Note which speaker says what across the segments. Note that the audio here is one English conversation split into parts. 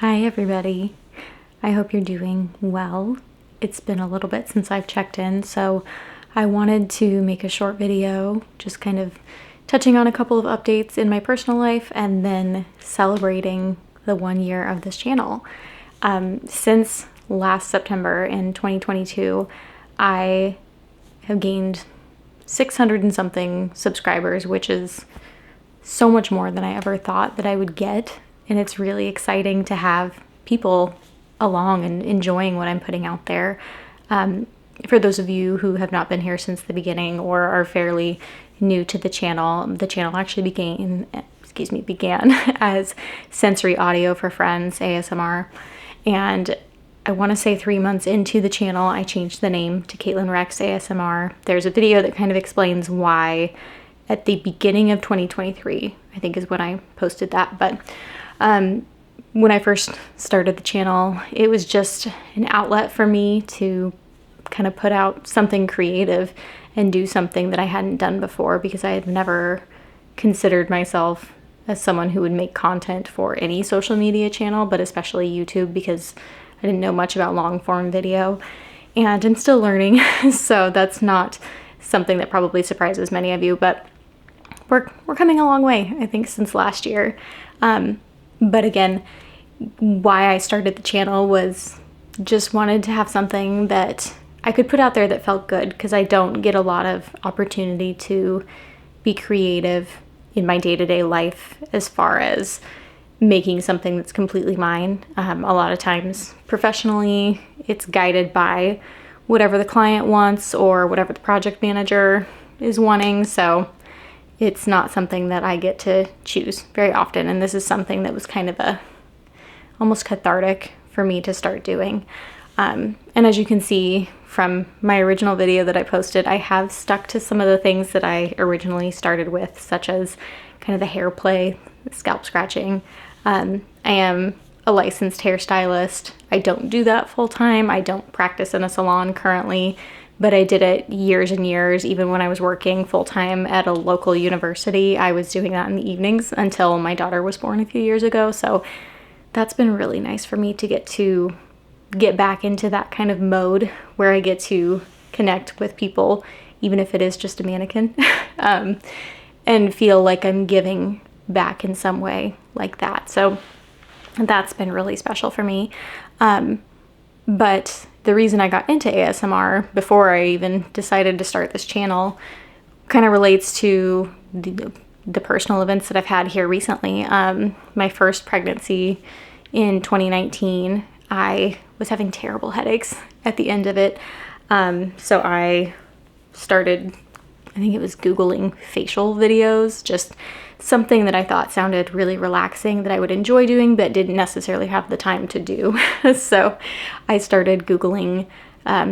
Speaker 1: Hi everybody. I hope you're doing well. It's been a little bit since I've checked in, so I wanted to make a short video just kind of touching on a couple of updates in my personal life and then celebrating the 1 year of this channel. Since last September in 2022, I have gained 600 and something subscribers, which is so much more than I ever thought that I would get. And it's really exciting to have people along and enjoying what I'm putting out there. For those of you who have not been here since the beginning or are fairly new to the channel actually began as Sensory Audio for Friends, ASMR. And I want to say 3 months into the channel, I changed the name to Caitlin Rex ASMR. There's a video that kind of explains why at the beginning of 2023, I think is when I posted that. But when I first started the channel, it was just an outlet for me to kind of put out something creative and do something that I hadn't done before, because I had never considered myself as someone who would make content for any social media channel, but especially YouTube, because I didn't know much about long form video and I'm still learning. So that's not something that probably surprises many of you, but we're coming a long way, I think, since last year. But again, why I started the channel was just wanted to have something that I could put out there that felt good, because I don't get a lot of opportunity to be creative in my day-to-day life as far as making something that's completely mine. A lot of times professionally, it's guided by whatever the client wants or whatever the project manager is wanting. So it's not something that I get to choose very often. And this is something that was kind of almost cathartic for me to start doing. And as you can see from my original video that I posted, I have stuck to some of the things that I originally started with, such as kind of the hair play, the scalp scratching. I am a licensed hairstylist. I don't do that full time. I don't practice in a salon currently, but I did it years and years. Even when I was working full time at a local university, I was doing that in the evenings until my daughter was born a few years ago. So that's been really nice for me to get back into that kind of mode where I get to connect with people, even if it is just a mannequin, and feel like I'm giving back in some way like that. So that's been really special for me. But the reason I got into ASMR before I even decided to start this channel kind of relates to the personal events that I've had here recently. My first pregnancy in 2019, I was having terrible headaches at the end of it. So I started, I think it was Googling facial videos, just something that I thought sounded really relaxing that I would enjoy doing, but didn't necessarily have the time to do. So I started Googling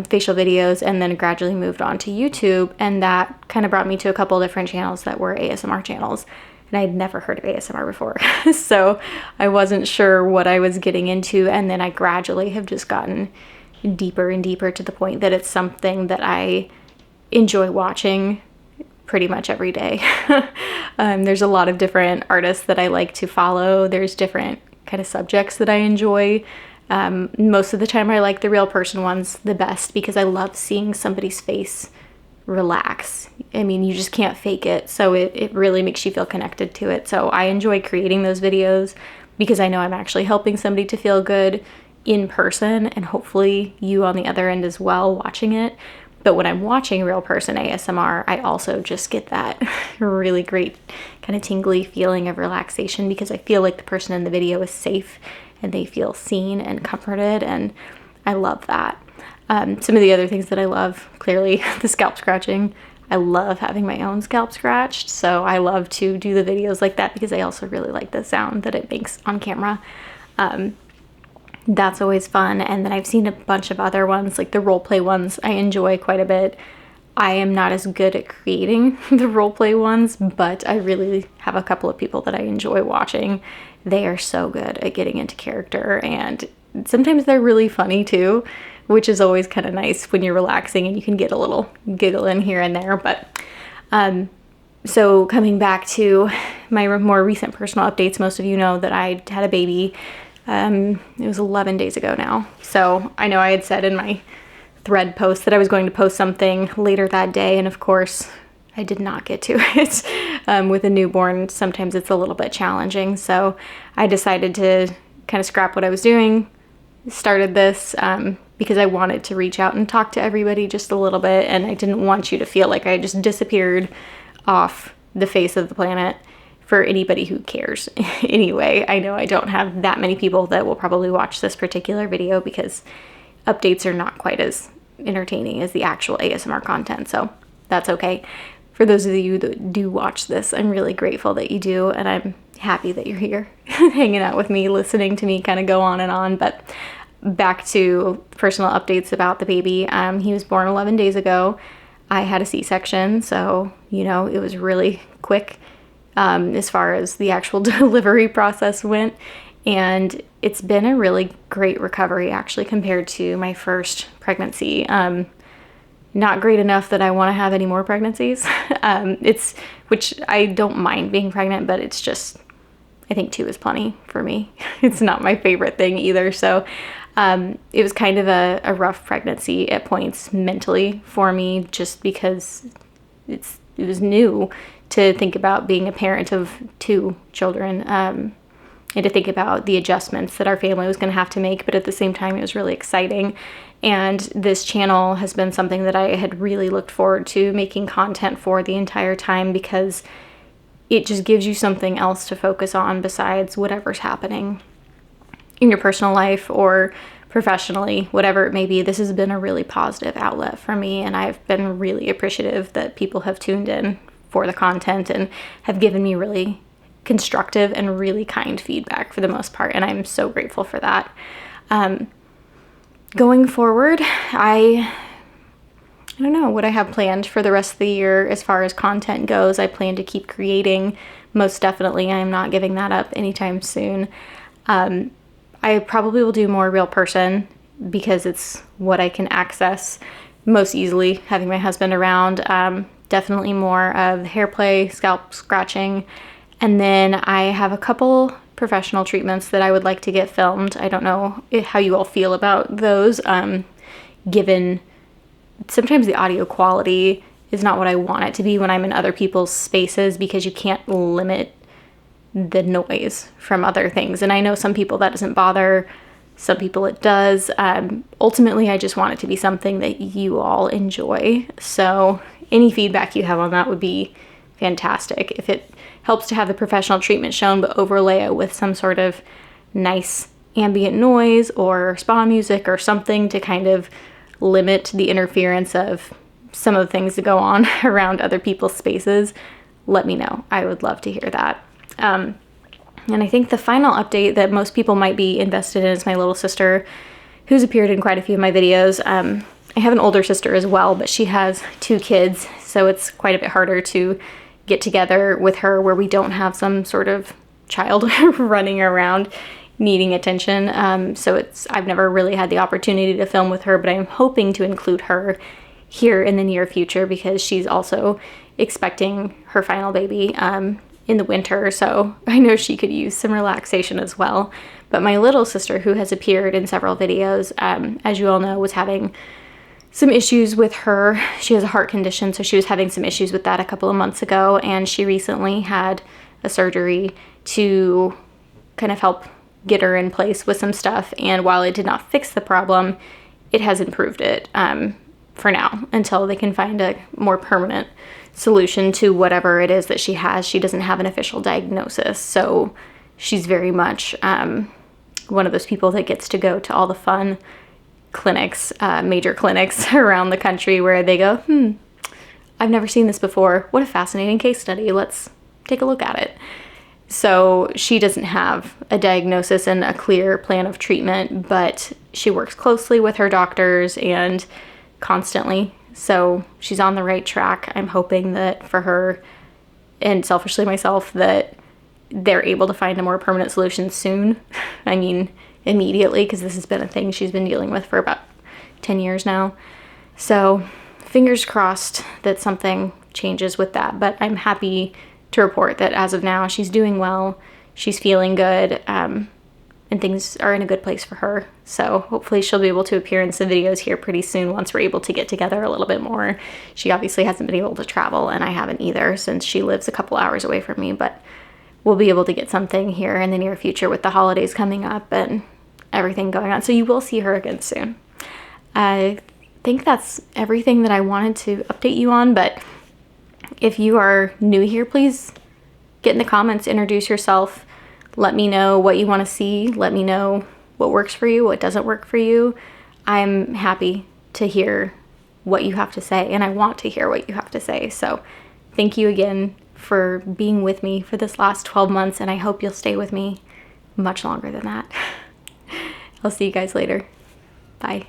Speaker 1: facial videos and then gradually moved on to YouTube. And that kind of brought me to a couple different channels that were ASMR channels. And I'd never heard of ASMR before. So I wasn't sure what I was getting into. And then I gradually have just gotten deeper and deeper to the point that it's something that I enjoy watching pretty much every day. There's a lot of different artists that I like to follow. There's different kind of subjects that I enjoy. Most of the time I like the real person ones the best, because I love seeing somebody's face relax. I mean, you just can't fake it. So it really makes you feel connected to it. So I enjoy creating those videos because I know I'm actually helping somebody to feel good in person, and hopefully you on the other end as well watching it. But when I'm watching real person ASMR, I also just get that really great kind of tingly feeling of relaxation, because I feel like the person in the video is safe and they feel seen and comforted, and I love that. Some of the other things that I love, clearly the scalp scratching. I love having my own scalp scratched, so I love to do the videos like that because I also really like the sound that it makes on camera. That's always fun. And then I've seen a bunch of other ones, like the role play ones I enjoy quite a bit. I am not as good at creating the role play ones, but I really have a couple of people that I enjoy watching. They are so good at getting into character, and sometimes they're really funny too, which is always kind of nice when you're relaxing and you can get a little giggle in here and there. But so coming back to my more recent personal updates, most of you know that I had a baby It was 11 days ago now. So I know I had said in my thread post that I was going to post something later that day, and of course I did not get to it. With a newborn, sometimes it's a little bit challenging, so I decided to kind of scrap what I was doing, started this because I wanted to reach out and talk to everybody just a little bit, and I didn't want you to feel like I just disappeared off the face of the planet for anybody who cares. Anyway, I know I don't have that many people that will probably watch this particular video because updates are not quite as entertaining as the actual ASMR content, so that's okay. For those of you that do watch this, I'm really grateful that you do, and I'm happy that you're here hanging out with me, listening to me kind of go on and on. But back to personal updates about the baby. He was born 11 days ago. I had a C-section, so, you know, it was really quick as far as the actual delivery process went. And it's been a really great recovery, actually, compared to my first pregnancy. Not great enough that I want to have any more pregnancies. Which I don't mind being pregnant, but it's just, I think 2 is plenty for me. It's not my favorite thing either. So it was kind of a rough pregnancy at points mentally for me, just because it was new to think about being a parent of 2 children, and to think about the adjustments that our family was going to have to make. But at the same time, it was really exciting. And this channel has been something that I had really looked forward to making content for the entire time, because it just gives you something else to focus on besides whatever's happening in your personal life or professionally, whatever it may be. This has been a really positive outlet for me, and I've been really appreciative that people have tuned in for the content and have given me really constructive and really kind feedback for the most part, and I'm so grateful for that. Going forward, I don't know what I have planned for the rest of the year as far as content goes. I plan to keep creating, most definitely. I am not giving that up anytime soon. I probably will do more real person because it's what I can access most easily, having my husband around. Definitely more of hair play, scalp scratching, and then I have a couple professional treatments that I would like to get filmed. I don't know how you all feel about those, given sometimes the audio quality is not what I want it to be when I'm in other people's spaces, because you can't limit the noise from other things. And I know some people that doesn't bother, some people it does. Ultimately, I just want it to be something that you all enjoy. So any feedback you have on that would be fantastic. If it helps to have the professional treatment shown, but overlay it with some sort of nice ambient noise or spa music or something to kind of limit the interference of some of the things that go on around other people's spaces, let me know. I would love to hear that. And I think the final update that most people might be invested in is my little sister, who's appeared in quite a few of my videos. I have an older sister as well, but she has 2 kids, so it's quite a bit harder to get together with her where we don't have some sort of child running around needing attention. So I've never really had the opportunity to film with her, but I'm hoping to include her here in the near future because she's also expecting her final baby in the winter, so I know she could use some relaxation as well. But my little sister, who has appeared in several videos, as you all know, was having some issues with her. She has a heart condition, so she was having some issues with that a couple of months ago, and she recently had a surgery to kind of help get her in place with some stuff. And while it did not fix the problem, it has improved it for now, until they can find a more permanent solution to whatever it is that she has. She doesn't have an official diagnosis, so she's very much one of those people that gets to go to all the fun clinics, major clinics around the country where they go, I've never seen this before. What a fascinating case study. Let's take a look at it. So she doesn't have a diagnosis and a clear plan of treatment, but she works closely with her doctors and constantly. So she's on the right track. I'm hoping that for her, and selfishly myself, that they're able to find a more permanent solution soon. I mean, immediately, because this has been a thing she's been dealing with for about 10 years now. So fingers crossed that something changes with that. But I'm happy to report that as of now, she's doing well. She's feeling good. and things are in a good place for her. So hopefully she'll be able to appear in some videos here pretty soon once we're able to get together a little bit more. She obviously hasn't been able to travel, and I haven't either since she lives a couple hours away from me, but we'll be able to get something here in the near future with the holidays coming up and everything going on. So you will see her again soon. I think that's everything that I wanted to update you on, but if you are new here, please get in the comments, introduce yourself, let me know what you want to see, let me know what works for you, what doesn't work for you. I'm happy to hear what you have to say, and I want to hear what you have to say. So thank you again for being with me for this last 12 months, and I hope you'll stay with me much longer than that. I'll see you guys later. Bye.